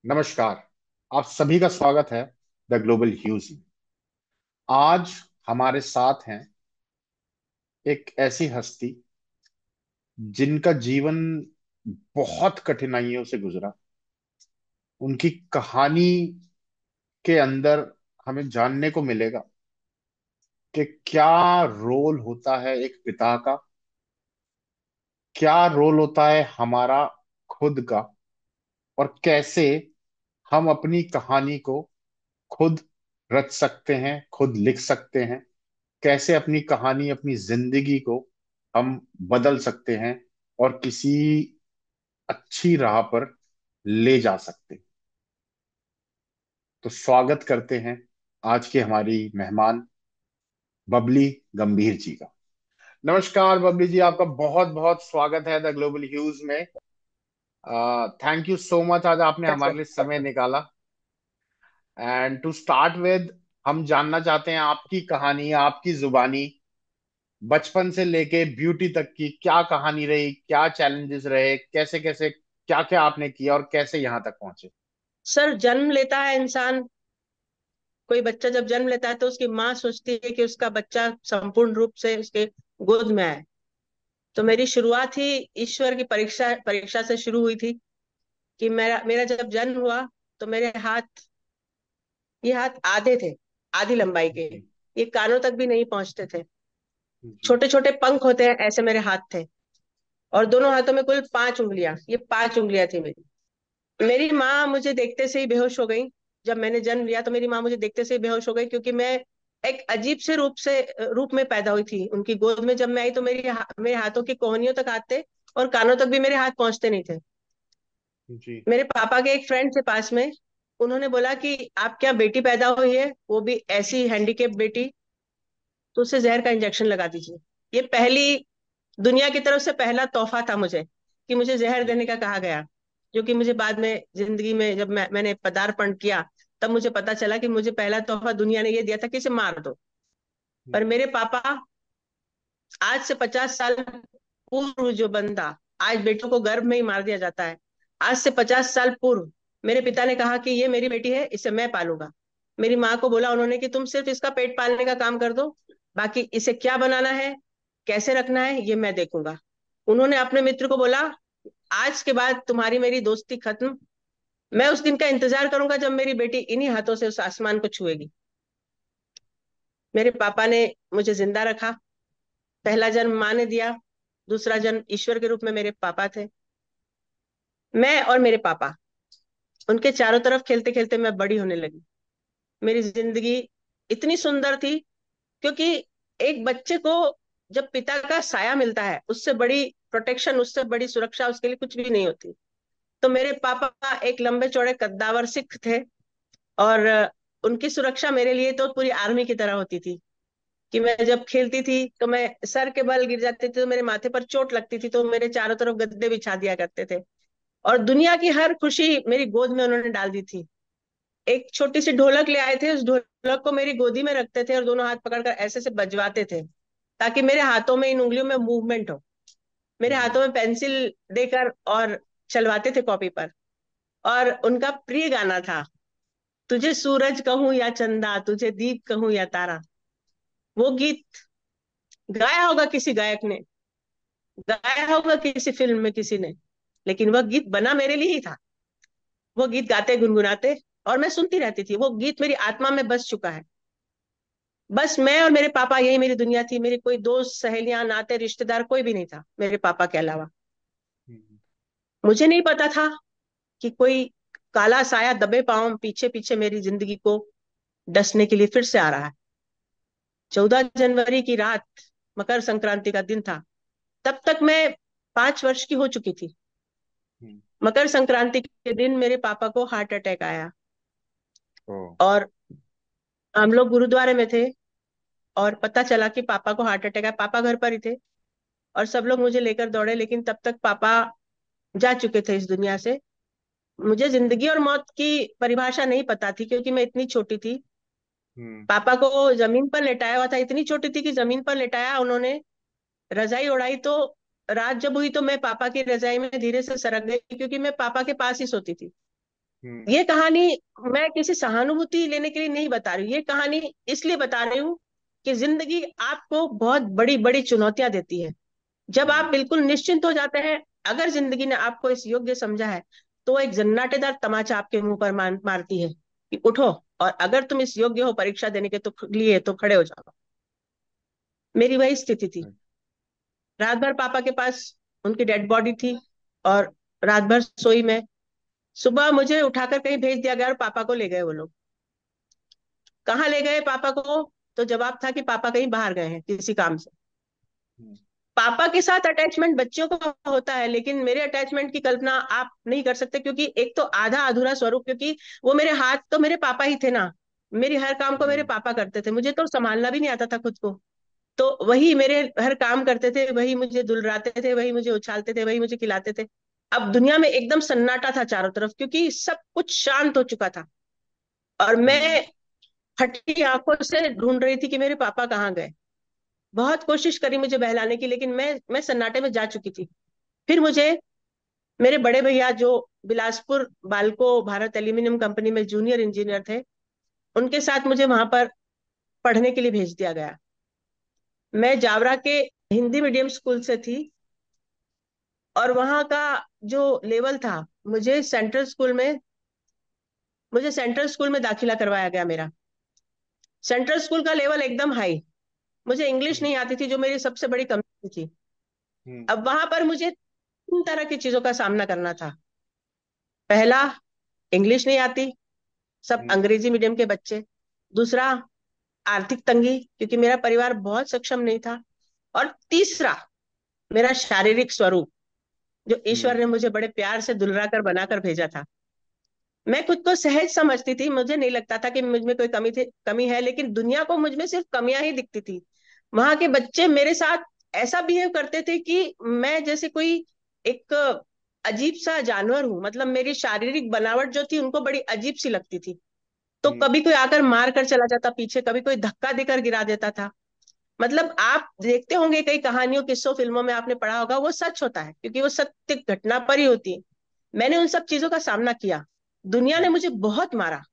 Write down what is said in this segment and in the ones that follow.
नमस्कार। आप सभी का स्वागत है द ग्लोबल ह्यूज में। आज हमारे साथ हैं एक ऐसी हस्ती जिनका जीवन बहुत कठिनाइयों से गुजरा। उनकी कहानी के अंदर हमें जानने को मिलेगा कि क्या रोल होता है एक पिता का, क्या रोल होता है हमारा खुद का, और कैसे हम अपनी कहानी को खुद रच सकते हैं, खुद लिख सकते हैं। कैसे अपनी कहानी, अपनी जिंदगी को हम बदल सकते हैं और किसी अच्छी राह पर ले जा सकते हैं। तो स्वागत करते हैं आज की हमारी मेहमान बबली गंभीर जी का। नमस्कार बबली जी, आपका बहुत बहुत स्वागत है द ग्लोबल ह्यूज में। थैंक यू सो मच, आज आपने हमारे लिए समय निकाला। एंड टू स्टार्ट विद, हम जानना चाहते हैं आपकी कहानी, आपकी जुबानी, बचपन से लेके ब्यूटी तक की क्या कहानी रही, क्या चैलेंजेस रहे, कैसे कैसे क्या क्या आपने किया और कैसे यहाँ तक पहुंचे। सर, जन्म लेता है इंसान। कोई बच्चा जब जन्म लेता है तो उसकी माँ सोचती है कि उसका बच्चा संपूर्ण रूप से उसके गोद में आए। तो मेरी शुरुआत ही ईश्वर की परीक्षा परीक्षा से शुरू हुई थी कि मेरा मेरा जब जन्म हुआ तो मेरे हाथ, ये हाथ आधे थे, आधी लंबाई के। जी। ये कानों तक भी नहीं पहुंचते थे। जी। छोटे छोटे पंख होते हैं, ऐसे मेरे हाथ थे। और दोनों हाथों में कुल 5 उंगलियां, ये 5 उंगलियां थी मेरी। मेरी माँ मुझे देखते से ही बेहोश हो गई। जब मैंने जन्म लिया तो मेरी माँ मुझे देखते से ही बेहोश हो गई, क्योंकि मैं एक अजीब से रूप में पैदा हुई थी उनकी गोद में। जब मैं आई तो मेरे हाथों की कोहनियों तक हाथ थे और कानों तक भी मेरे हाथ पहुंचते नहीं थे। जी। मेरे पापा के एक फ्रेंड थे पास में। उन्होंने बोला कि आप क्या बेटी पैदा हुई है, वो भी ऐसी हैंडीकेप बेटी, तो उसे जहर का इंजेक्शन लगा दीजिए। ये पहली, दुनिया की तरफ से पहला तोहफा था मुझे, कि मुझे जहर जी। देने का कहा गया। जो कि मुझे बाद में जिंदगी में जब मैंने पदार्पण किया, तब मुझे पता चला कि मुझे पहला तोहफा दुनिया ने ये दिया था कि इसे मार दो। पर जी। मेरे पापा, आज से 50 साल पूर्व जो बंदा, आज बेटों को गर्भ में ही मार दिया जाता है, आज से 50 साल पूर्व मेरे पिता ने कहा कि ये मेरी बेटी है, इसे मैं पालूंगा। मेरी माँ को बोला उन्होंने कि तुम सिर्फ इसका पेट पालने का काम कर दो, बाकी इसे क्या बनाना है, कैसे रखना है, ये मैं देखूंगा। उन्होंने अपने मित्र को बोला, आज के बाद तुम्हारी मेरी दोस्ती खत्म। मैं उस दिन का इंतजार करूंगा जब मेरी बेटी इन्हीं हाथों से उस आसमान को छुएगी। मेरे पापा ने मुझे जिंदा रखा। पहला जन्म माँ ने दिया, दूसरा जन्म ईश्वर के रूप में मेरे पापा थे। मैं और मेरे पापा, उनके चारों तरफ खेलते खेलते मैं बड़ी होने लगी। मेरी जिंदगी इतनी सुंदर थी, क्योंकि एक बच्चे को जब पिता का साया मिलता है, उससे बड़ी प्रोटेक्शन, उससे बड़ी सुरक्षा उसके लिए कुछ भी नहीं होती। तो मेरे पापा एक लंबे चौड़े कद्दावर सिख थे। और उनकी सुरक्षा मेरे लिए तो पूरी आर्मी की तरह होती थी। कि मैं जब खेलती थी तो मैं सर के बल गिर जाती थी तो मेरे माथे पर चोट लगती थी, तो मेरे चारों तरफ गद्दे बिछा दिया करते थे। और दुनिया की हर खुशी मेरी गोद में उन्होंने डाल दी थी। एक छोटी सी ढोलक ले आए थे, उस ढोलक को मेरी गोदी में रखते थे और दोनों हाथ पकड़कर ऐसे से बजवाते थे, ताकि मेरे हाथों में, इन उंगलियों में मूवमेंट हो। मेरे हाथों में पेंसिल देकर और चलवाते थे कॉपी पर। और उनका प्रिय गाना था, तुझे सूरज कहूं या चंदा, तुझे दीप कहूं या तारा। वो गीत गाया होगा किसी गायक ने, गाया होगा किसी फिल्म में किसी ने, लेकिन वह गीत बना मेरे लिए ही था। वो गीत गाते गुनगुनाते और मैं सुनती रहती थी। वो गीत मेरी आत्मा में बस चुका है। बस मैं और मेरे पापा, यही मेरी दुनिया थी। मेरी कोई दोस्त, सहेलियां, नाते, रिश्तेदार कोई भी नहीं था मेरे पापा के अलावा। मुझे नहीं पता था कि कोई काला साया दबे पांव पीछे पीछे मेरी जिंदगी को डसने के लिए फिर से आ रहा है। 14 जनवरी की रात, मकर संक्रांति का दिन था। तब तक मैं 5 वर्ष की हो चुकी थी। मकर संक्रांति के दिन मेरे पापा को हार्ट अटैक आया। ओ। और हम लोग गुरुद्वारे में थे और पता चला कि पापा को हार्ट अटैक आया। पापा घर पर ही थे और सब लोग मुझे लेकर दौड़े, लेकिन तब तक पापा जा चुके थे इस दुनिया से। मुझे जिंदगी और मौत की परिभाषा नहीं पता थी, क्योंकि मैं इतनी छोटी थी। पापा को जमीन पर लेटाया हुआ था, इतनी छोटी थी कि जमीन पर लेटाया उन्होंने, रजाई उड़ाई तो रात जब हुई तो मैं पापा की रजाई में धीरे से सरक गई, क्योंकि मैं पापा के पास ही सोती थी। हम्म। ये कहानी मैं किसी सहानुभूति लेने के लिए नहीं बता रही हूँ, ये कहानी इसलिए बता रही हूँ कि जिंदगी आपको बहुत बड़ी बड़ी चुनौतियां देती है। जब आप हम्म। बिल्कुल निश्चिंत हो जाते हैं, अगर जिंदगी ने आपको इस योग्य समझा है, तो एक जन्नाटेदार तमाचा आपके मुंह पर मारती है कि उठो, और अगर तुम इस योग्य हो परीक्षा देने के तो लिए तो खड़े हो जाओ। मेरी वही स्थिति थी। रात भर पापा के पास उनकी डेड बॉडी थी, और रात भर सोई मैं। सुबह मुझे उठाकर कहीं भेज दिया गया और पापा को ले गए वो लोग। कहाँ ले गए पापा को? तो जवाब था कि पापा कहीं बाहर गए हैं किसी काम से। हम्म। पापा के साथ अटैचमेंट बच्चों को होता है, लेकिन मेरे अटैचमेंट की कल्पना आप नहीं कर सकते, क्योंकि एक तो आधा अधूरा स्वरूप, क्योंकि वो मेरे हाथ तो मेरे पापा ही थे ना। मेरी हर काम को मेरे हम्म। पापा करते थे, मुझे तो संभालना भी नहीं आता था खुद को। तो वही मेरे हर काम करते थे, वही मुझे दुलराते थे, वही मुझे उछालते थे, वही मुझे खिलाते थे। अब दुनिया में एकदम सन्नाटा था चारों तरफ, क्योंकि सब कुछ शांत हो चुका था। और हम्म। मैं फटी आंखों से ढूंढ रही थी कि मेरे पापा कहाँ गए। बहुत कोशिश करी मुझे बहलाने की, लेकिन मैं सन्नाटे में जा चुकी थी। फिर मुझे मेरे बड़े भैया, जो बिलासपुर बाल्को भारत एल्यूमिनियम कंपनी में जूनियर इंजीनियर थे, उनके साथ मुझे वहां पर पढ़ने के लिए भेज दिया गया। मैं जावरा के हिंदी मीडियम स्कूल से थी, और वहां का जो लेवल था, मुझे सेंट्रल स्कूल में मुझे सेंट्रल स्कूल में दाखिला करवाया गया मेरा। सेंट्रल स्कूल का लेवल एकदम हाई। मुझे इंग्लिश हम्म। नहीं आती थी, जो मेरी सबसे बड़ी कमजोरी थी। हम्म। अब वहां पर मुझे तीन तरह की चीजों का सामना करना था। पहला, इंग्लिश नहीं आती, सब हम्म। अंग्रेजी मीडियम के बच्चे। दूसरा, आर्थिक तंगी, क्योंकि मेरा परिवार बहुत सक्षम नहीं था। और तीसरा, मेरा शारीरिक स्वरूप, जो ईश्वर हम्म। ने मुझे बड़े प्यार से दुलरा कर बनाकर भेजा था। मैं खुद को सहज समझती थी, मुझे नहीं लगता था कि मुझ में कोई कमी है, लेकिन दुनिया को मुझ में सिर्फ कमियां ही दिखती थी। वहां के बच्चे मेरे साथ ऐसा बिहेव करते थे कि मैं जैसे कोई एक अजीब सा जानवर हूं। मतलब मेरी शारीरिक बनावट जो थी उनको बड़ी अजीब सी लगती थी। तो हम्म। कभी कोई आकर मार कर चला जाता पीछे, कभी कोई धक्का देकर गिरा देता था। मतलब आप देखते होंगे कई कहानियों, किस्सों, फिल्मों में आपने पढ़ा होगा, वो सच होता है, क्योंकि वो सत्य घटना पर ही होती है। मैंने उन सब चीजों का सामना किया। दुनिया ने हम्म। मुझे बहुत मारा।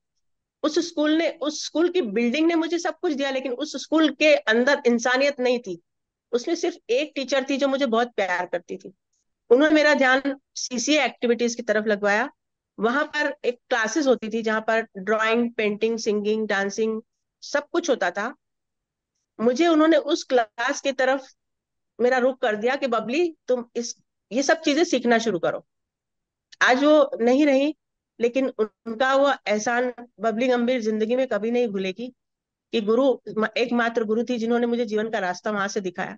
उस स्कूल की बिल्डिंग ने मुझे सब कुछ दिया, लेकिन उस स्कूल के अंदर इंसानियत नहीं थी। उसमें सिर्फ एक टीचर थी जो मुझे बहुत प्यार करती थी। उन्होंने मेरा ध्यान सीसीए एक्टिविटीज की तरफ लगवाया। वहां पर एक क्लासेस होती थी जहां पर ड्राइंग, पेंटिंग, सिंगिंग, डांसिंग, सब कुछ होता था। मुझे उन्होंने उस क्लास की तरफ मेरा रुख कर दिया कि बबली, तुम इस ये सब चीजें सीखना शुरू करो। आज वो नहीं रही, लेकिन उनका वो एहसान बबली गंभीर जिंदगी में कभी नहीं भूलेगी, कि गुरु, एकमात्र गुरु थी जिन्होंने मुझे जीवन का रास्ता वहां से दिखाया।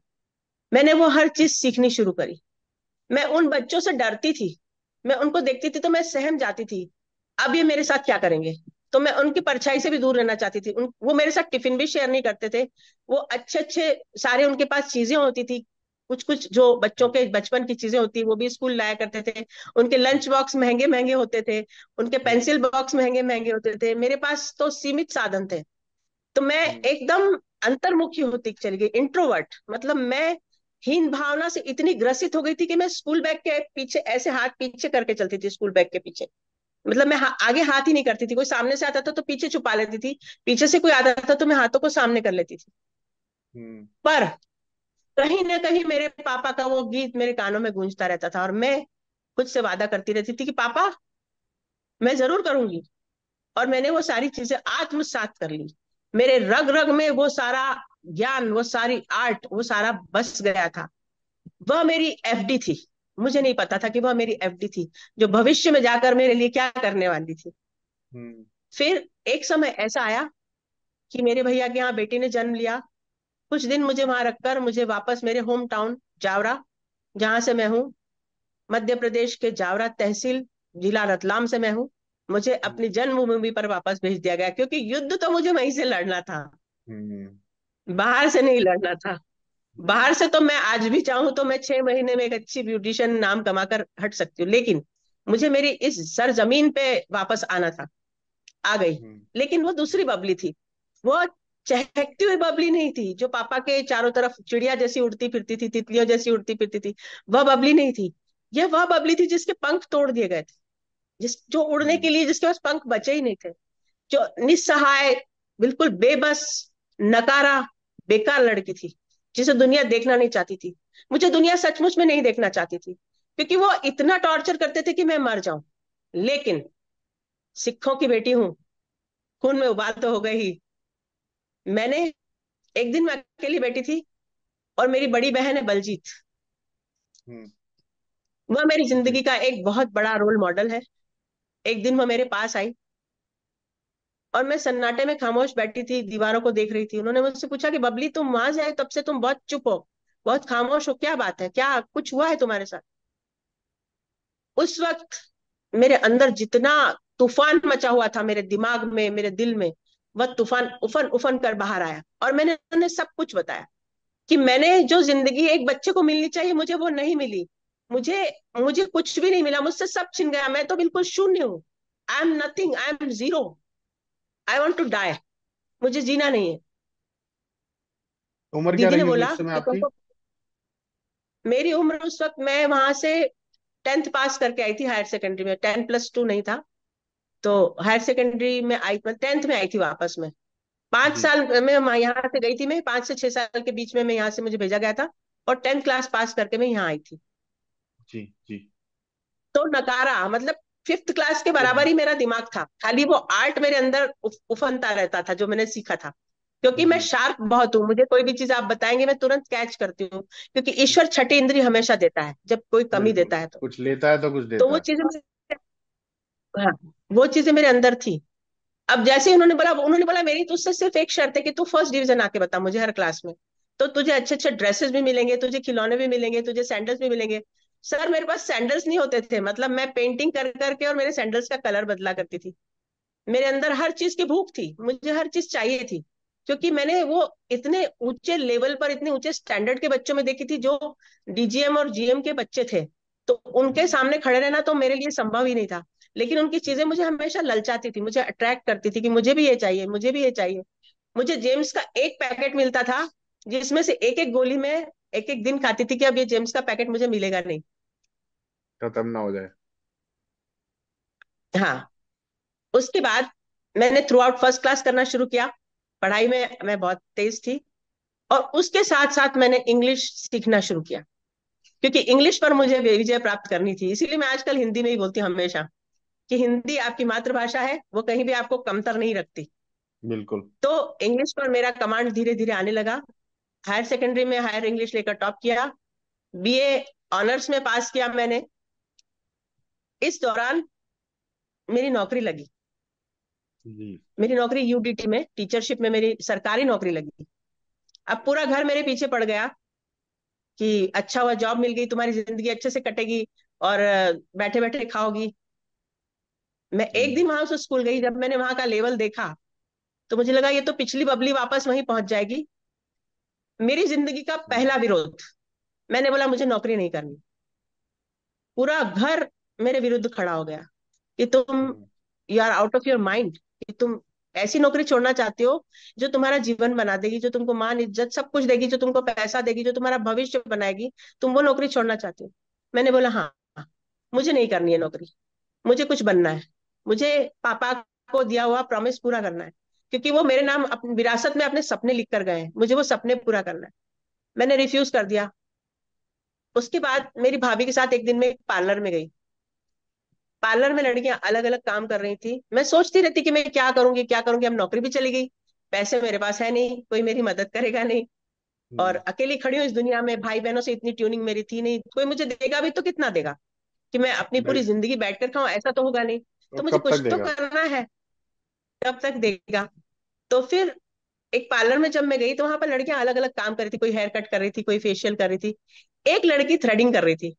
मैंने वो हर चीज सीखनी शुरू करी। मैं उन बच्चों से डरती थी। मैं उनको देखती थी तो मैं सहम जाती थी, अब ये मेरे साथ क्या करेंगे। तो मैं उनकी परछाई से भी दूर रहना चाहती थी। वो मेरे साथ टिफिन भी शेयर नहीं करते थे। वो अच्छे अच्छे सारे उनके पास चीजें होती थी, कुछ कुछ जो बच्चों के बचपन की चीजें होती वो भी स्कूल लाया करते थे। उनके लंच बॉक्स महंगे महंगे होते थे, उनके हम्म। पेंसिल बॉक्स महंगे महंगे होते थे। मेरे पास तो सीमित साधन थे। तो मैं हम्म। एकदम अंतर्मुखी होती चली गई, इंट्रोवर्ट। मतलब मैं हीन भावना से इतनी ग्रसित हो गई थी कि मैं स्कूल बैग के पीछे ऐसे हाथ पीछे करके चलती थी, स्कूल बैग के पीछे। मतलब मैं आगे हाथ ही नहीं करती थी। कोई सामने से आता था तो पीछे छुपा लेती थी, पीछे से कोई आता था तो मैं हाथों को सामने कर लेती थी। हम्म। पर कहीं ना कहीं मेरे पापा का वो गीत मेरे कानों में गूंजता रहता था, और मैं खुद से वादा करती रहती थी कि पापा, मैं जरूर करूंगी। और मैंने वो सारी चीजें आत्मसात कर ली। मेरे रग रग में वो सारा ज्ञान, वो सारी आर्ट, वो सारा बस गया था। वह मेरी एफडी थी। मुझे नहीं पता था कि वह मेरी एफडी थी, जो भविष्य में जाकर मेरे लिए क्या करने वाली थी। हम्म। फिर एक समय ऐसा आया कि मेरे भैया के यहाँ बेटी ने जन्म लिया। कुछ दिन मुझे वहां रखकर मुझे वापस मेरे होम टाउन जावरा, जहां से मैं हूँ, मध्य प्रदेश के जावरा तहसील, जिला रतलाम से मैं हूँ, मुझे अपनी जन्मभूमि पर वापस भेज दिया गया, क्योंकि युद्ध तो मुझे वहीं से लड़ना था, हम्म। बाहर से नहीं लड़ना था। हम्म। बाहर से तो मैं आज भी चाहूं तो मैं 6 महीने में एक अच्छी ब्यूटिशियन नाम कमाकर हट सकती हूँ, लेकिन मुझे मेरी इस सरजमीन पे वापस आना था। आ गई। हम्म। लेकिन वो दूसरी बबली थी। वो चहकती हुई बबली नहीं थी, जो पापा के चारों तरफ चिड़िया जैसी उड़ती फिरती थी, तितलियों जैसी उड़ती फिरती थी। वह बबली नहीं थी। यह वह बबली थी जिसके पंख तोड़ दिए गए थे। जो उड़ने हम्म, के लिए जिसके पास पंख बचे ही नहीं थे, जो निस्सहाय, बिल्कुल बेबस, नकारा, बेकार लड़की थी, जिसे दुनिया देखना नहीं चाहती थी। मुझे दुनिया सचमुच में नहीं देखना चाहती थी, क्योंकि वो इतना टॉर्चर करते थे कि मैं मर जाऊं। लेकिन सिखों की बेटी हूं, खून में उबाल तो हो गई ही। मैंने, एक दिन मैं अकेली बैठी थी, और मेरी बड़ी बहन है बलजीत। हम्म, वह मेरी जी, जिंदगी का एक बहुत बड़ा रोल मॉडल है। एक दिन वह मेरे पास आई, और मैं सन्नाटे में खामोश बैठी थी, दीवारों को देख रही थी। उन्होंने मुझसे पूछा कि बबली, तुम वहां से आए तब से तुम बहुत चुप हो, बहुत खामोश हो, क्या बात है, क्या कुछ हुआ है तुम्हारे साथ? उस वक्त मेरे अंदर जितना तूफान मचा हुआ था, मेरे दिमाग में, मेरे दिल में, वह तूफान उफन उफन कर बाहर आया, और मैंने उन्हें सब कुछ बताया कि मैंने जो जिंदगी एक बच्चे को मिलनी चाहिए, मुझे वो नहीं मिली। मुझे मुझे कुछ भी नहीं मिला, मुझसे सब छिन गया। मैं तो बिल्कुल शून्य हूँ। I am nothing, I am zero. I want to die. मुझे जीना नहीं है। उम्र क्या दीदी ने रही होगी बोला उस समय कि आपकी? तुमको, मेरी उम्र उस वक्त, मैं वहां से 10th पास करके आई थी, हायर सेकेंडरी में 10+2 नहीं था, तो हायर सेकेंडरी में आई, मैं 10th में आई थी वापस में। पांच जी, साल में यहाँ से गई थी मैं, 5 से 6 साल के बीच में मैं यहाँ से, मुझे भेजा गया था, और 10th क्लास पास करके मैं यहाँ आई थी। जी, जी। तो नकारा मतलब 5th क्लास के तो बराबर ही मेरा दिमाग था, खाली वो आर्ट मेरे अंदर उफनता रहता था जो मैंने सीखा था। क्योंकि मैं जी, शार्प बहुत हूँ, मुझे कोई भी चीज आप बताएंगे मैं तुरंत कैच करती हूँ, क्योंकि ईश्वर छठी इंद्री हमेशा देता है जब कोई कमी बिल्कुल। देता है तो। कुछ लेता है तो कुछ तो देता वो है। चीजें, हाँ, वो चीजें मेरे अंदर थी। अब जैसे ही उन्होंने बोला मेरी तुझसे सिर्फ एक शर्त है कि तू फर्स्ट डिवीजन आके बता मुझे हर क्लास में, तो तुझे अच्छे अच्छे ड्रेसेस भी मिलेंगे, तुझे खिलौने भी मिलेंगे, तुझे सैंडल्स भी मिलेंगे। सर, मेरे पास सैंडल्स नहीं होते थे, मतलब मैं पेंटिंग कर करके और मेरे सैंडल्स का कलर बदला करती थी। मेरे अंदर हर चीज की भूख थी, मुझे हर चीज चाहिए थी, क्योंकि मैंने वो इतने ऊंचे लेवल पर, इतने ऊंचे स्टैंडर्ड के बच्चों में देखी थी, जो डीजीएम और जीएम के बच्चे थे। तो उनके हम्म, सामने खड़े रहना तो मेरे लिए संभव ही नहीं था। लेकिन उनकी चीजें मुझे हमेशा ललचाती थी, मुझे अट्रैक्ट करती थी कि मुझे भी ये चाहिए, मुझे भी ये चाहिए। मुझे जेम्स का एक पैकेट मिलता था, जिसमें से एक एक गोली में एक एक दिन खाती थी कि अब ये जेम्स का पैकेट मुझे मिलेगा नहीं। खत्म ना हो जाए। हाँ। उसके बाद मैंने थ्रू आउट फर्स्ट क्लास करना शुरू किया। पढ़ाई में मैं बहुत तेज थी, और उसके साथ साथ मैंने इंग्लिश सीखना शुरू किया, क्योंकि इंग्लिश पर मुझे विजय प्राप्त करनी थी। इसीलिए मैं आजकल हिंदी में ही बोलती हूँ हमेशा, कि हिंदी आपकी मातृभाषा है, वो कहीं भी आपको कमतर नहीं रखती। बिल्कुल। तो इंग्लिश पर मेरा कमांड धीरे धीरे आने लगा। हायर सेकेंडरी में हायर इंग्लिश लेकर टॉप किया। बीए ऑनर्स में पास किया मैंने। इस दौरान मेरी नौकरी लगी। जी, मेरी नौकरी यूडीटी में, टीचरशिप में मेरी सरकारी नौकरी लगी। अब पूरा घर मेरे पीछे पड़ गया कि अच्छा हुआ जॉब मिल गई, तुम्हारी जिंदगी अच्छे से कटेगी, और बैठे बैठे खाओगी। मैं एक हम्म, दिन वहां से स्कूल गई, जब मैंने वहां का लेवल देखा, तो मुझे लगा ये तो पिछली बबली वापस वहीं पहुंच जाएगी। मेरी जिंदगी का हम्म, पहला विरोध। मैंने बोला मुझे नौकरी नहीं करनी। पूरा घर मेरे विरुद्ध खड़ा हो गया कि तुम, hmm, you are out of your mind, कि तुम ऐसी नौकरी छोड़ना चाहते हो जो तुम्हारा जीवन बना देगी, जो तुमको मान इज्जत सब कुछ देगी, जो तुमको पैसा देगी, जो तुम्हारा भविष्य बनाएगी, तुम वो नौकरी छोड़ना चाहते हो। मैंने बोला हाँ, मुझे नहीं करनी है नौकरी, मुझे कुछ बनना है। मुझे पापा को दिया हुआ प्रॉमिस पूरा करना है, क्योंकि वो मेरे नाम अपनी विरासत में अपने सपने लिख कर गए हैं, मुझे वो सपने पूरा करना है। मैंने रिफ्यूज कर दिया। उसके बाद मेरी भाभी के साथ एक दिन में पार्लर में गई। पार्लर में लड़कियां अलग अलग काम कर रही थी, मैं सोचती रहती कि मैं क्या करूंगी क्या करूंगी। अब नौकरी भी चली गई, पैसे मेरे पास है नहीं, कोई मेरी मदद करेगा नहीं, और हम्म। अकेली खड़ी हूँ इस दुनिया में, भाई बहनों से इतनी ट्यूनिंग मेरी थी नहीं, कोई मुझे देगा भी तो कितना देगा, कि मैं अपनी पूरी नहीं, जिंदगी बैठकर खाऊं, ऐसा तो होगा नहीं। तो तो मुझे कब तक कुछ तो देगा? करना है, कब तक देगा? तो फिर एक पार्लर में जब मैं गई, तो वहां पर लड़कियां अलग अलग काम कर रही थी, कोई हेयर कट कर रही थी, कोई फेशियल कर रही थी, एक लड़की थ्रेडिंग कर रही थी।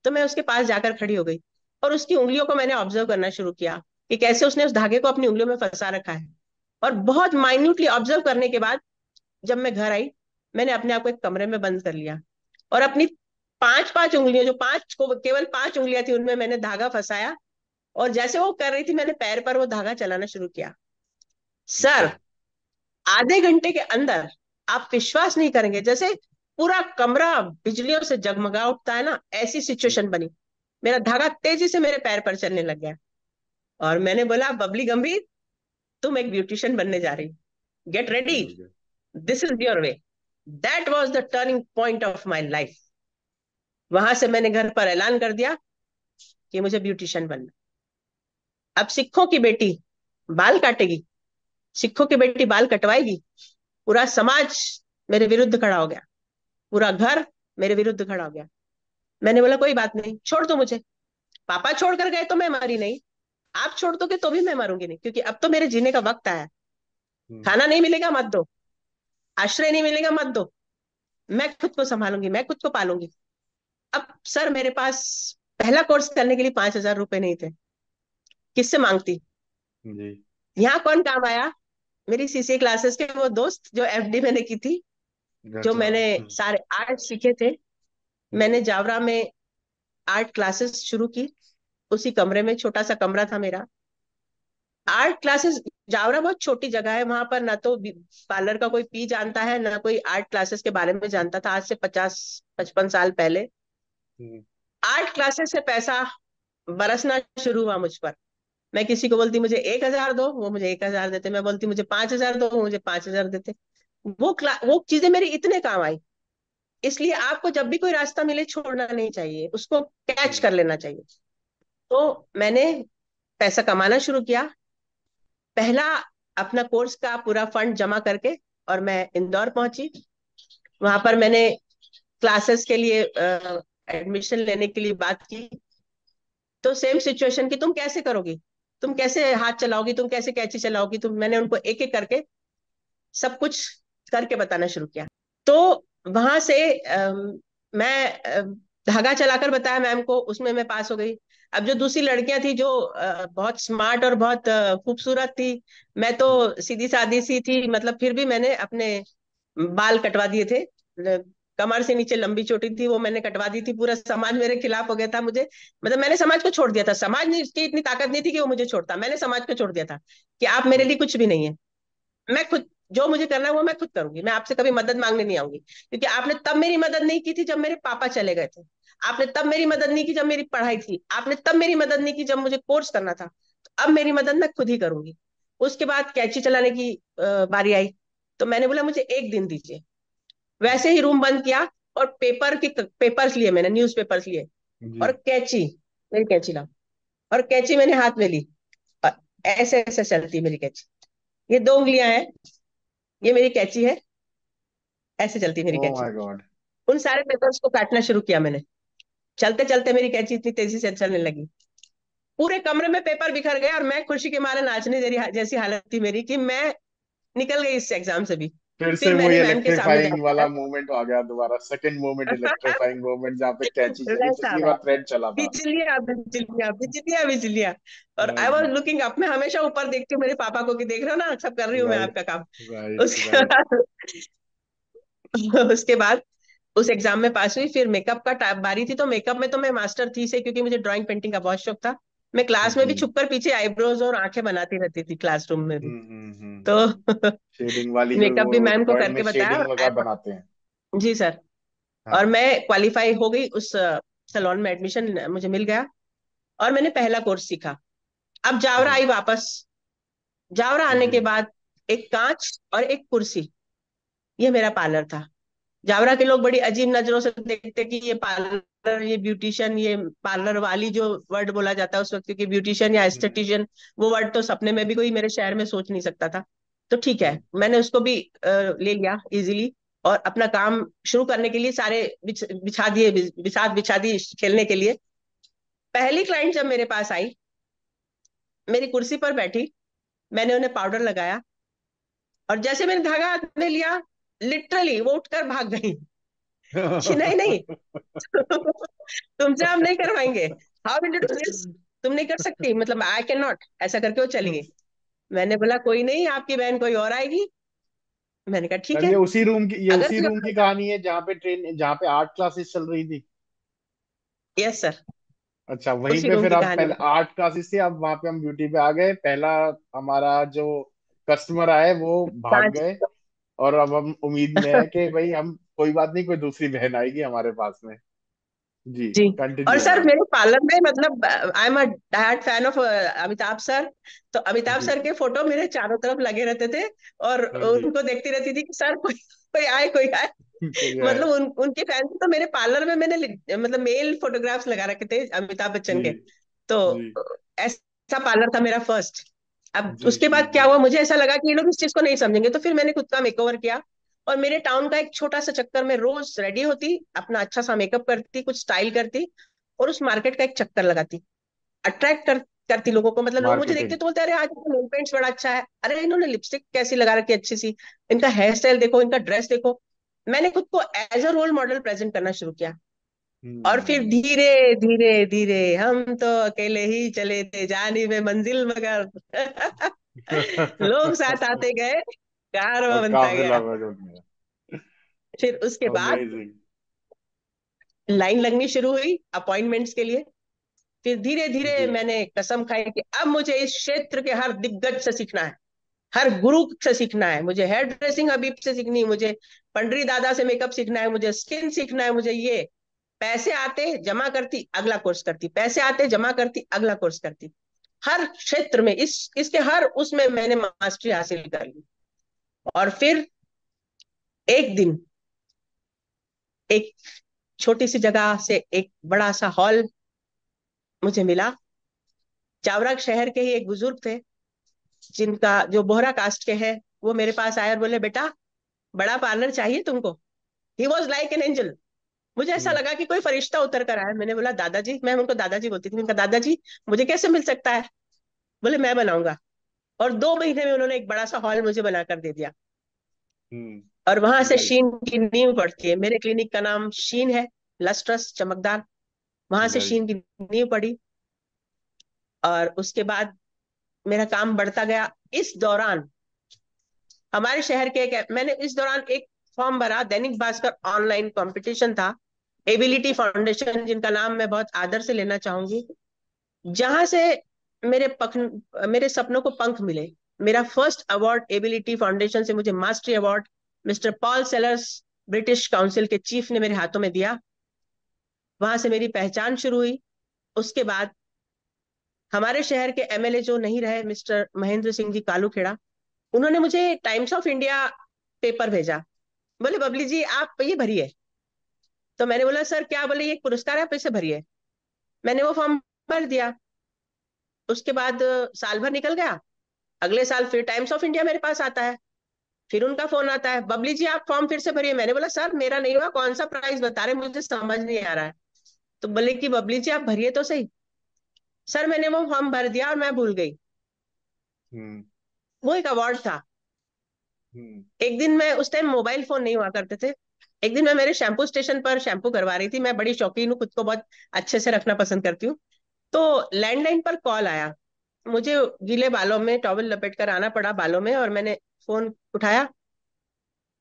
तो मैं उसके पास जाकर खड़ी हो गई, और उसकी उंगलियों को मैंने ऑब्जर्व करना शुरू किया कि कैसे उसने उस धागे को अपनी उंगलियों में फंसा रखा है। और बहुत माइन्यूटली ऑब्जर्व करने के बाद जब मैं घर आई, मैंने अपने आप को एक कमरे में बंद कर लिया, और अपनी पांच पांच उंगलियों, जो पांच को केवल 5 उंगलियां थी, उनमें मैंने धागा फंसाया, और जैसे वो कर रही थी, मैंने पैर पर वो धागा चलाना शुरू किया। अच्छा। सर, आधे घंटे के अंदर, आप विश्वास नहीं करेंगे, जैसे पूरा कमरा बिजलियों से जगमगा उठता है ना, ऐसी हम्म, सिचुएशन बनी। मेरा धागा तेजी से मेरे पैर पर चलने लग गया। और मैंने बोला, बबली गंभीर, तुम एक ब्यूटिशियन बनने जा रही, गेट रेडी, बिल्कुल। This is your way. That was the turning point of my life. वहां से मैंने घर पर ऐलान कर दिया कि मुझे ब्यूटिशियन बनना। अब सिखों की बेटी बाल काटेगी, सिखों की बेटी बाल कटवाएगी, पूरा समाज मेरे विरुद्ध खड़ा हो गया, पूरा घर मेरे विरुद्ध खड़ा हो गया। मैंने बोला कोई बात नहीं, छोड़ दो मुझे। पापा छोड़ कर गए तो मैं मरी नहीं, आप छोड़ दोगे तो भी मैं मरूंगी नहीं, क्योंकि अब तो मेरे जीने का वक्त आया है। हम्म। खाना नहीं मिलेगा मत दो, आश्रय नहीं मिलेगा मत दो, मैं खुद को संभालूंगी, मैं खुद को पालूंगी। अब सर मेरे पास पहला कोर्स करने के लिए 5,000 रुपए नहीं थे, किससे मांगती। जी। यहाँ कौन काम आया, मेरी सीसीए क्लासेस के वो दोस्त जो एफडी मैंने की थी, जो गजब। मैंने सारे आर्ट सीखे थे। हम्म। मैंने जावरा में आर्ट क्लासेस शुरू की, उसी कमरे में, छोटा सा कमरा था मेरा। आर्ट क्लासेस, जावरा बहुत छोटी जगह है, वहां पर ना तो पार्लर का कोई पी जानता है, ना कोई आर्ट क्लासेस के बारे में जानता था, आज से 50-55 साल पहले। हम्म। आर्ट क्लासेस से पैसा बरसना शुरू हुआ मुझ पर। मैं किसी को बोलती मुझे 1,000 दो, वो मुझे 1,000 देते, मैं बोलती मुझे 5,000 दो, वो मुझे 5,000 देते। वो चीजें मेरी इतने काम आई। इसलिए आपको जब भी कोई रास्ता मिले छोड़ना नहीं चाहिए, उसको कैच हम्म। कर लेना चाहिए। तो मैंने पैसा कमाना शुरू किया। पहला अपना कोर्स का पूरा फंड जमा करके और मैं इंदौर पहुंची। वहां पर मैंने क्लासेस के लिए एडमिशन लेने के लिए बात की। तो सेम सिचुएशन, कि तुम कैसे करोगी, तुम कैसे हाथ चलाओगी, तुम कैसे कैंची चलाओगी, तुम, मैंने उनको एक एक करके सब कुछ करके बताना शुरू किया। तो वहां से मैं धागा चलाकर बताया मैम को, उसमें मैं पास हो गई। अब जो दूसरी लड़कियां थी जो बहुत स्मार्ट और बहुत खूबसूरत थी, मैं हम्म। तो सीधी सादी सी थी, मतलब फिर भी मैंने अपने बाल कटवा दिए थे। कमर से नीचे लंबी चोटी थी, वो मैंने कटवा दी थी। पूरा समाज मेरे खिलाफ हो गया था मुझे, मतलब मैंने समाज को छोड़ दिया था। समाज ने की इतनी ताकत नहीं थी कि वो मुझे छोड़ता, मैंने समाज को छोड़ दिया था कि आप मेरे हम्म। लिए कुछ भी नहीं है। मैं खुद, जो मुझे करना है वो मैं खुद करूंगी, मैं आपसे कभी मदद मांगने नहीं आऊंगी, क्योंकि आपने तब मेरी मदद नहीं की थी जब मेरे पापा चले गए थे। आपने तब मेरी मदद नहीं की जब मेरी पढ़ाई थी, आपने तब मेरी मदद नहीं की जब मुझे कोर्स करना था। तो अब मेरी मदद मैं खुद ही करूंगी। उसके बाद कैंची चलाने की बारी आई। तो मैंने बोला मुझे एक दिन दीजिए। वैसे ही रूम बंद किया और पेपर्स लिए, मैंने न्यूज पेपर्स लिए, जी। और कैंची, मेरी कैंची लाओ, और कैंची मैंने हाथ में ली, और ऐसे ऐसे चलती मेरी कैंची। ये 2 उंगलियां हैं, ये मेरी कैंची है, ऐसे चलती मेरी ओ कैंची। My God. उन सारे पेपर्स को काटना शुरू किया मैंने। चलते चलते मेरी कैंची इतनी तेजी से चलने लगी, पूरे कमरे में पेपर बिखर गए, और मैं खुशी के मारे नाचने जैसी हालत थी मेरी, कि मैं निकल गई इस एग्जाम से भी। फिर से फिर वो मैंने मैम के सामने इलेक्ट्रीफाइंग वाला जाकर मोमेंट आ गया दोबारा, सेकंड मोमेंट, इलेक्ट्रीफाइंग मोमेंट जहाँ पे कैंची चली, वैसा पिछली बार थ्रेड चला था। बिजलियां बिजलियां बिजलियां बिजलियां। और I was right. Looking up, मैं हमेशा ऊपर देखती हूँ मेरे पापा को, कि देख रहे हो ना, सब कर रही हूँ मैं राइट। आपका काम। राइट। उसके राइट। बाद उसके बाद उस एग्जाम में पास हुई। फिर मेकअप का बारी थी, तो मेकअप में तो मैं मास्टर थी से, क्योंकि मुझे ड्राइंग पेंटिंग का बहुत शौक था। मैं क्लास में भी जी। छुपकर पीछे आईब्रोज और आंखें बनाती रहती थी क्लासरूम में भी। तो हम्म। शेडिंग वाली जो मेकअप वो भी मैम को ड्राइंग में करके बताया, शेडिंग वगैरह और बनाते हैं। जी सर। और हाँ। मैं क्वालिफाई हो गई, उस सलोन में एडमिशन मुझे मिल गया, और मैंने पहला कोर्स सीखा। अब जावरा जी। आई वापस। जावरा आने जी। के बाद एक कांच और एक कुर्सी, ये मेरा पार्लर था। जावरा के लोग बड़ी अजीब नजरों से देखते कि ये पार्लर, ये ब्यूटिशियन, ये पार्लर वाली जो वर्ड बोला जाता है उस वक्त, क्योंकि ब्यूटिशियन या हम्म। एस्थेटिशियन, वो वर्ड तो सपने में भी कोई मेरे शहर में सोच नहीं सकता था। तो ठीक है, हम्म। मैंने उसको भी ले लिया इजीली, और अपना काम शुरू करने के लिए सारे बिछा दिए, बिछा बिछा दी खेलने के लिए। पहली क्लाइंट जब मेरे पास आई, मेरी कुर्सी पर बैठी, मैंने उन्हें पाउडर लगाया, और जैसे मैंने धागा हाथ में लिया, लिटरली वो उठकर भाग गई कि नहीं नहीं, तुमसे हम नहीं करवाएंगे, how will you do this, तुम नहीं कर सकती, मतलब आई कैन नॉट, ऐसा करके वो चली गई। मैंने बोला कोई नहीं, आपकी बहन कोई और आएगी। मैंने कहा ठीक सर है। ये अगर उसी रूम की कहानी है जहाँ पे आर्ट क्लासेस चल रही थी। यस सर, अच्छा, वहीं उसी पे रूम फिर की आप कहानी पहले है। आर्ट क्लासेस थी, अब वहां पे हम ब्यूटी पे आ गए, पहला हमारा जो कस्टमर आए वो भाग कांच, गए। और अब हम उम्मीद में है कि भाई हम, कोई बात नहीं, कोई दूसरी बहन आएगी हमारे पास में। जी, जी। और कंटिन्यू सर मैम। मेरे पार्लर में मतलब I am a die-hard fan of Amitabh sir. तो अमिताभ जी, सर के फोटो मेरे चारों तरफ लगे रहते थे। और हाँ जी। उनको देखती रहती थी कि सर कोई कोई आए, कोई आए। कोई आए। मतलब उनके फैन तो मेरे पार्लर में मैंने मतलब मेल फोटोग्राफ्स लगा रखे थे अमिताभ बच्चन जी, के। तो जी, ऐसा पार्लर था मेरा फर्स्ट। अब जी, उसके जी, बाद क्या जी, हुआ, मुझे ऐसा लगा कि ये लोग इस चीज को नहीं समझेंगे, तो फिर मैंने खुद का मेकओवर किया। और मेरे टाउन का एक छोटा सा चक्कर में रोज रेडी होती, अपना अच्छा सा मेकअप करती, कुछ स्टाइल करती, और उस मार्केट का एक चक्कर लगाती, अट्रैक्ट करती लोगों को। मतलब लोग मुझे देखते मार्केटिंग। तो बोलते, अरे आज इनका नेल पेंट्स बड़ा अच्छा है, अरे इन्होंने लिपस्टिक कैसी लगा रखी है अच्छी सी, इनका हेयर स्टाइल देखो, इनका ड्रेस देखो। मैंने खुद को as a role model present करना शुरू किया। और फिर हम्म। धीरे धीरे धीरे हम तो अकेले ही चले थे जानी में मंजिल मगर लोग साथ आते गए, कारवां और बनता काफिला गया। बढ़ गया। फिर उसके बाद अमेजिंग। लाइन लगनी शुरू हुई अपॉइंटमेंट्स के लिए। फिर धीरे धीरे जी। मैंने कसम खाई कि अब मुझे इस क्षेत्र के हर दिग्गज से सीखना है, हर गुरु से सीखना है। मुझे हेयर ड्रेसिंग हबीब से सीखनी है, मुझे पंडरी दादा से मेकअप सीखना है, मुझे स्किन सीखना है, मुझे ये। पैसे आते जमा करती, अगला कोर्स करती, पैसे आते जमा करती, अगला कोर्स करती। हर क्षेत्र में इसके हर उसमें मैंने मास्टरी हासिल कर ली। और फिर एक दिन एक छोटी सी जगह से एक बड़ा सा हॉल मुझे मिला। जावरा शहर के ही एक बुजुर्ग थे, जिनका जो बोहरा कास्ट के हैं, वो मेरे पास आए और बोले, बेटा बड़ा पार्लर चाहिए तुमको। He was like an angel. मुझे ऐसा हम्म। लगा कि कोई फरिश्ता उतर कर आया। मैंने बोला दादाजी, मैं उनको दादाजी बोलती थी, मैंने कहा दादाजी मुझे कैसे मिल सकता है। बोले मैं बनाऊंगा। और 2 महीने में उन्होंने एक बड़ा सा हॉल मुझे बनाकर दे दिया। हम्म। और वहां से राइट। शीन की नींव पड़ती है। मेरे क्लिनिक का नाम शीन है, लस्ट्रस चमकदार। वहां से राइट। शीन की नींव पड़ी। और उसके बाद मेरा काम बढ़ता गया। इस दौरान हमारे शहर के एक, मैंने इस दौरान एक फॉर्म भरा, दैनिक भास्कर ऑनलाइन कंपटीशन था, एबिलिटी फाउंडेशन, जिनका नाम मैं बहुत आदर से लेना चाहूंगी, जहां से मेरे सपनों को पंख मिले। मेरा फर्स्ट अवार्ड एबिलिटी फाउंडेशन से मुझे mastery award mister Paul sellers, British council के चीफ ने मेरे हाथों में दिया। वहां से मेरी पहचान शुरू हुई। उसके बाद हमारे शहर के एमएलए जो नहीं रहे, मिस्टर महेंद्र सिंह जी कालूखेड़ा, उन्होंने मुझे टाइम्स ऑफ इंडिया पेपर भेजा। बोले बबली जी आप ये भरिए। तो मैंने बोला सर क्या। बोले ये एक पुरस्कार है, आप इसे भरिए। मैंने वो फॉर्म भर दिया। उसके बाद साल भर निकल गया। अगले साल फिर टाइम्स ऑफ इंडिया मेरे पास आता है। फिर उनका फोन आता है, बबली जी आप फॉर्म फिर से भरिए। मैंने बोला सर मेरा नहीं हुआ, कौन सा प्राइस बता रहे हैं, मुझे समझ नहीं आ रहा है। तो बोले कि बबली जी आप भरिए तो सही। सर मैंने वो फॉर्म भर दिया और मैं भूल गई। हम्म। वो एक अवार्ड था। हम्म। एक दिन मैं, उस टाइम मोबाइल फोन नहीं हुआ करते थे, एक दिन मैं मेरे शैम्पू स्टेशन पर शैम्पू करवा रही थी। मैं बड़ी शौकीन हूँ, खुद को बहुत अच्छे से रखना पसंद करती हूँ। तो लैंडलाइन पर कॉल आया। मुझे गीले बालों में टॉवल लपेट कर आना पड़ा बालों में, और मैंने फोन उठाया।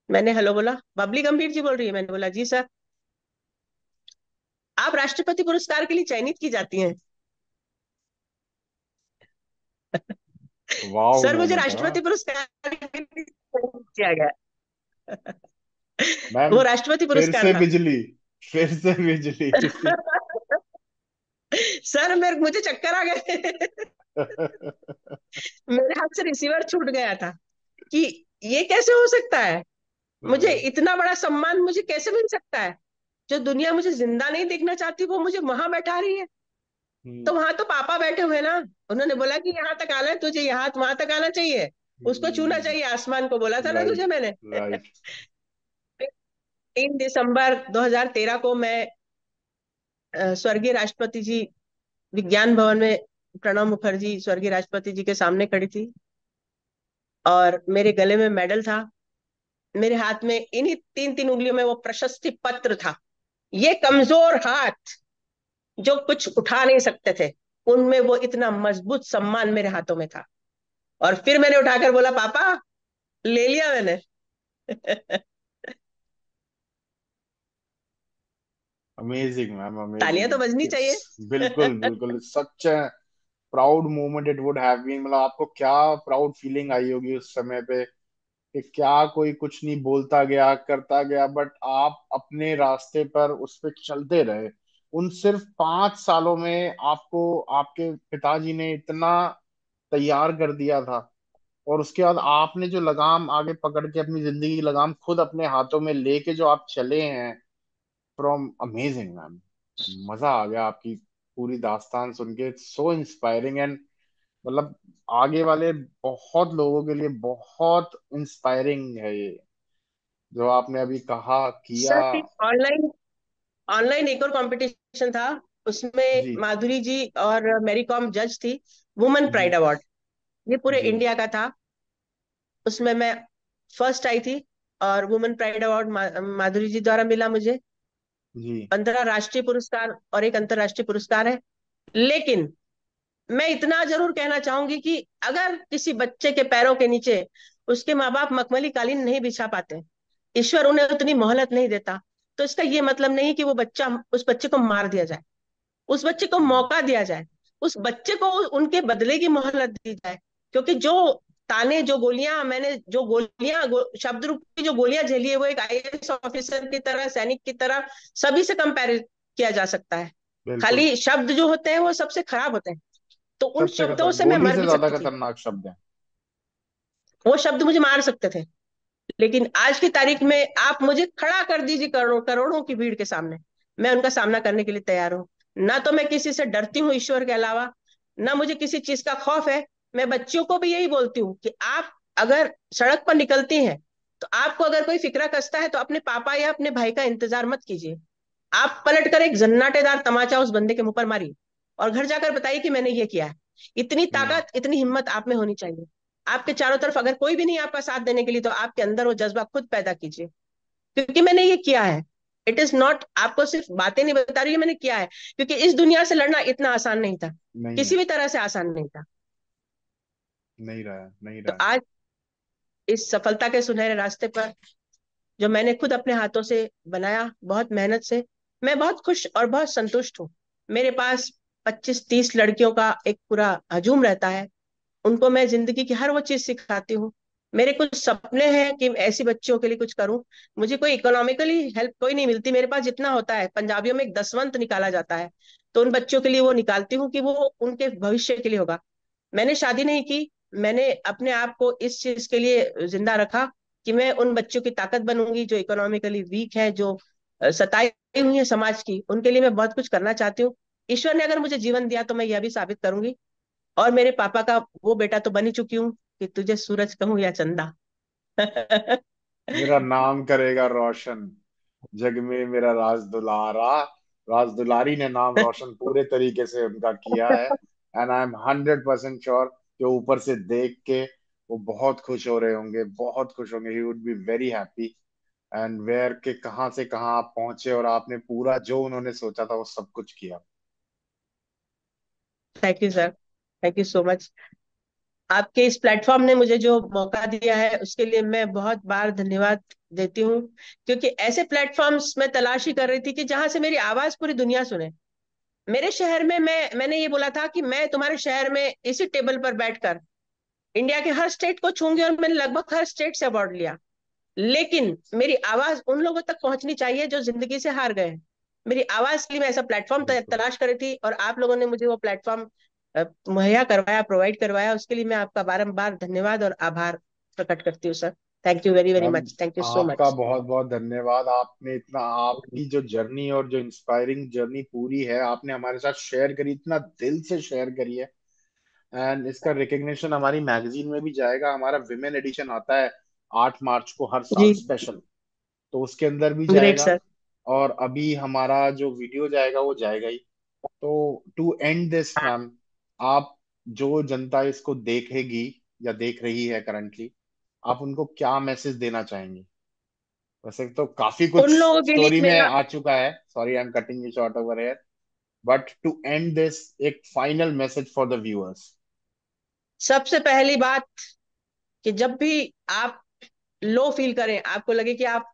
मैंने हेलो बोला, बबली गंभीर जी बोल रही है। मैंने बोला जी सर। आप राष्ट्रपति पुरस्कार के लिए चयनित की जाती हैं। वाव सर मुझे मोमेंट। हाँ राष्ट्रपति पुरस्कार के लिए चयनित किया गया। मैम, वो राष्ट्रपति फिर पुरस्कार से था। बिजली, फिर से बिजली। सर मेरे मुझे चक्कर आ गए। मेरे हाथ से रिसीवर छूट गया था कि ये कैसे हो सकता है, मुझे इतना बड़ा सम्मान मुझे कैसे मिल सकता है। जो दुनिया मुझे जिंदा नहीं देखना चाहती वो मुझे वहां बैठा रही है। तो हम्म। वहां तो पापा बैठे हुए ना, उन्होंने बोला कि यहाँ तक आना है तुझे, यहाँ वहां तक आना चाहिए, उसको छूना चाहिए, आसमान को बोला था ना तुझे राइट। मैंने। राइट। 3 दिसंबर 2013 को मैं स्वर्गीय राष्ट्रपति जी विज्ञान भवन में, प्रणब मुखर्जी स्वर्गीय राष्ट्रपति जी के सामने खड़ी थी, और मेरे गले में मेडल था। मेरे हाथ में इन्हीं 3 3 उंगलियों में वो प्रशस्ति पत्र था। ये कमजोर हाथ जो कुछ उठा नहीं सकते थे, उनमें वो इतना मजबूत सम्मान मेरे हाथों में था। और फिर मैंने उठाकर बोला पापा ले लिया मैंने। अमेजिंग मैम, तालियां तो बजनी अमेजिंग। इट्स चाहिए। बिल्कुल बिल्कुल सच है। Proud moment it would have been. मतलब आपको क्या प्राउड फीलिंग आई होगी उस समय पे, कि क्या कोई कुछ नहीं बोलता गया, करता गया, बट आप अपने रास्ते पर उस पे चलते रहे। उन सिर्फ 5 सालों में आपको आपके पिताजी ने इतना तैयार कर दिया था। और उसके बाद आपने जो लगाम आगे पकड़ के अपनी जिंदगी की लगाम खुद अपने हाथों में लेके जो आप चले हैं, फ्रॉम अमेजिंग मैम। मजा आ गया आपकी पूरी दास्तान सुन के, सो इंस्पायरिंग। एंड मतलब आगे वाले बहुत लोगों के लिए बहुत इंस्पायरिंग है ये जो आपने अभी कहा किया। सर, ऑनलाइन ऑनलाइन एक और कंपटीशन था, उसमें जी माधुरी जी और मैरी कॉम जज थी। वुमेन जी प्राइड अवार्ड, ये पूरे जी इंडिया का था। उसमें मैं फर्स्ट आई थी। और वुमेन प्राइड अवार्ड माधुरी जी द्वारा मिला मुझे। जी 15 राष्ट्रीय पुरस्कार और एक अंतर्राष्ट्रीय पुरस्कार है। लेकिन मैं इतना जरूर कहना चाहूंगी कि अगर किसी बच्चे के पैरों के नीचे उसके माँ बाप मखमली कालीन नहीं बिछा पाते, ईश्वर उन्हें उतनी मोहलत नहीं देता, तो इसका ये मतलब नहीं कि वो बच्चा, उस बच्चे को मार दिया जाए। उस बच्चे को हम्म, मौका दिया जाए, उस बच्चे को उनके बदले की मोहलत दी जाए। क्योंकि जो ताने, जो गोलियां मैंने, जो शब्द रूप की जो गोलियां झेली है, वो एक आईएएस ऑफिसर की तरह, सैनिक की तरह सभी से कंपेयर किया जा सकता है। बिल्कुल। खाली शब्द जो होते हैं वो सबसे खराब होते हैं। तो उन सबसे शब्दों खतरनाक, से मैं गोली मर से भी ज्यादा सकती थी। खतरनाक शब्द है। वो शब्द मुझे मार सकते थे। लेकिन आज की तारीख में आप मुझे खड़ा कर दीजिए करोड़ों करोड़ों की भीड़ के सामने, मैं उनका सामना करने के लिए तैयार हूँ। ना तो मैं किसी से डरती हूँ ईश्वर के अलावा, ना मुझे किसी चीज का खौफ है। मैं बच्चियों को भी यही बोलती हूँ कि आप अगर सड़क पर निकलती हैं, तो आपको अगर कोई फिक्रा कसता है तो अपने पापा या अपने भाई का इंतजार मत कीजिए। आप पलट कर एक जन्नाटेदार तमाचा उस बंदे के मुंह पर मारिए, और घर जाकर बताइए कि मैंने ये किया है। इतनी हम्म ताकत, इतनी हिम्मत आप में होनी चाहिए। आपके चारों तरफ अगर कोई भी नहीं आपका साथ देने के लिए, तो आपके अंदर वो जज्बा खुद पैदा कीजिए, क्योंकि मैंने ये किया है। इट इज नॉट, आपको सिर्फ बातें नहीं बता रही हूँ, मैंने किया है। क्योंकि इस दुनिया से लड़ना इतना आसान नहीं था, नहीं किसी है, भी तरह से आसान नहीं था। नहीं रहा है, नहीं तो रहा है। आज इस सफलता के सुनहरे रास्ते पर, जो मैंने खुद अपने हाथों से बनाया, बहुत मेहनत से, मैं बहुत खुश और बहुत संतुष्ट हूँ। मेरे पास 25-30 लड़कियों का एक पूरा हजूम रहता है। उनको मैं जिंदगी की हर वो चीज सिखाती हूँ। मेरे कुछ सपने हैं कि ऐसी बच्चियों के लिए कुछ करूं। मुझे कोई इकोनॉमिकली हेल्प कोई नहीं मिलती, मेरे पास जितना होता है, पंजाबियों में एक दसवंत निकाला जाता है, तो उन बच्चों के लिए वो निकालती हूँ कि वो उनके भविष्य के लिए होगा। मैंने शादी नहीं की। मैंने अपने आप को इस चीज के लिए जिंदा रखा कि मैं उन बच्चों की ताकत बनूंगी जो इकोनॉमिकली वीक है, जो सताई हुई है समाज की, उनके लिए मैं बहुत कुछ करना चाहती हूँ। ईश्वर ने अगर मुझे जीवन दिया तो मैं यह भी साबित करूंगी। और मेरे पापा का वो बेटा तो बन ही चुकी हूँ कि तुझे सूरज कहूँ या चंदा। मेरा नाम करेगा रोशन जग में, मेरा राज दुलारा। राज दुलारी ने नाम रोशन पूरे तरीके से उनका किया है। एंड आई एम 100% श्योर कि ऊपर से देख के वो बहुत खुश हो रहे होंगे, बहुत खुश होंगे। He would be very happy. And where के कहाँ से कहाँ आप पहुंचे और आपने पूरा जो उन्होंने सोचा था वो सब कुछ किया। Thank you sir, thank you so much. आपके इस प्लेटफॉर्म ने मुझे जो मौका दिया है, उसके लिए मैं बहुत बार धन्यवाद देती हूँ। क्योंकि ऐसे प्लेटफॉर्म्स मैं तलाशी कर रही थी कि जहां से मेरी आवाज पूरी दुनिया सुने। मेरे शहर में मैंने ये बोला था कि मैं तुम्हारे शहर में इसी टेबल पर बैठकर इंडिया के हर स्टेट को छूंगी, और मैंने लगभग हर स्टेट से अवार्ड लिया। लेकिन मेरी आवाज उन लोगों तक पहुंचनी चाहिए जो जिंदगी से हार गए हैं। मेरी आवाज के लिए मैं ऐसा प्लेटफॉर्म बिल्कुल। तलाश कर रही थी, और आप लोगों ने मुझे वो प्लेटफॉर्म मुहैया करवाया, प्रोवाइड करवाया। उसके लिए मैं आपका बारंबार धन्यवाद और आभार प्रकट करती हूँ sir. Thank you very very ma'am, much, thank you सो आपका मच। बहुत बहुत धन्यवाद। आपने इतना, आपकी जो जर्नी और जो इंस्पायरिंग जर्नी पूरी है आपने हमारे साथ शेयर करी, इतना दिल से शेयर करी है। एंड इसका रिकग्निशन हमारी मैगजीन में भी जाएगा। हमारा विमेन एडिशन आता है 8 मार्च को हर साल जी, स्पेशल, तो उसके अंदर भी ग्रेट जाएगा। सर। और अभी हमारा जो वीडियो जाएगा वो जाएगा ही। तो टू एंड दिस मैम, आप, जो जनता इसको देखेगी या देख रही है करंटली, आप उनको क्या मैसेज देना चाहेंगे? वैसे तो काफी कुछ उन लोगों के लिए स्टोरी में मेरा आ चुका है, sorry I am cutting you short over here, but to end this, एक final message for the viewers. सबसे पहली बात, कि जब भी आप लो फील करें, आपको लगे कि आप,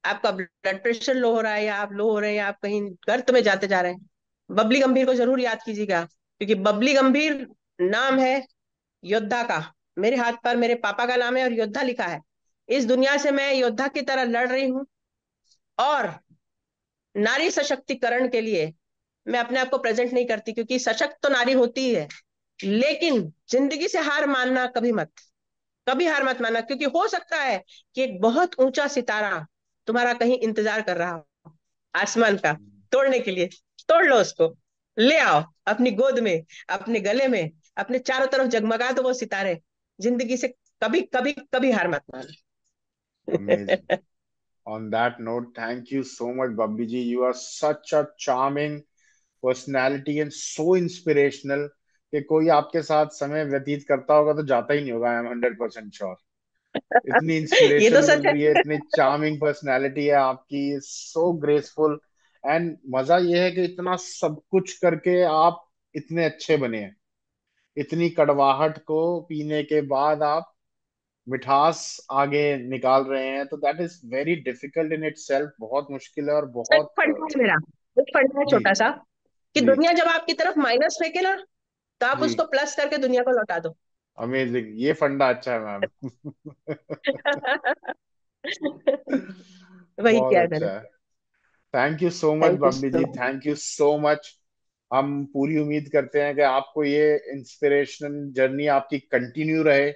आपका ब्लड प्रेशर लो हो रहा है, या आप लो हो रहे हैं, या आप कहीं गर्त में जाते जा रहे हैं, बबली गंभीर को जरूर याद कीजिएगा। क्योंकि बबली गंभीर नाम है योद्धा का। मेरे हाथ पर मेरे पापा का नाम है और योद्धा लिखा है। इस दुनिया से मैं योद्धा की तरह लड़ रही हूँ। और नारी सशक्तिकरण के लिए मैं अपने आप को प्रेजेंट नहीं करती, क्योंकि सशक्त तो नारी होती ही है, लेकिन जिंदगी से हार मानना कभी मत, कभी हार मत मानना, क्योंकि हो सकता है कि एक बहुत ऊंचा सितारा तुम्हारा कहीं इंतजार कर रहा हो, आसमान का, तोड़ने के लिए। तोड़ लो उसको, ले आओ अपनी गोद में, अपने गले में, अपने चारों तरफ जगमगा दो वो सितारे। जिंदगी से कभी कभी कभी हार मत मानो। Amazing. On that note, thank you so much, Babbi ji. You are such a charming personality and so inspirational कि कोई आपके साथ समय व्यतीत करता होगा तो जाता ही नहीं होगा। I am 100% sure. इतनी ये तो इंस्पिरेशन मिल सच है। रही है, इतनी चार्मिंग पर्सनालिटी है आपकी, सो ग्रेसफुल। एंड मजा ये है कि इतना सब कुछ करके आप इतने अच्छे बने हैं। इतनी कड़वाहट को पीने के बाद आप मिठास आगे निकाल रहे हैं, तो that is very difficult in it self. बहुत मुश्किल है और तो एक बहुत फंडा है मेरा, एक फंडा है जी छोटा सा, कि जी। दुनिया जब आपकी तरफ माइनस फेंके ना, तो आप जी उसको प्लस करके दुनिया को लौटा दो। अमेजिंग, ये फंडा अच्छा है मैम। वही बहुत किया है मैंने। अच्छा है। Thank you so much thank you Babbi so ji, much. Thank you so much. हम पूरी उम्मीद करते हैं कि आपको ये इंस्पिरेशन जर्नी आपकी कंटिन्यू रहे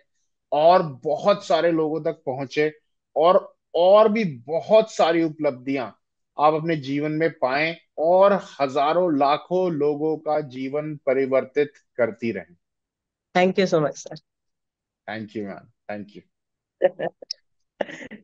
और बहुत सारे लोगों तक पहुंचे, और और भी बहुत सारी उपलब्धियां आप अपने जीवन में पाएं और हजारों लाखों लोगों का जीवन परिवर्तित करती रहें। Thank you so much thank you ma'am, thank you. Sir.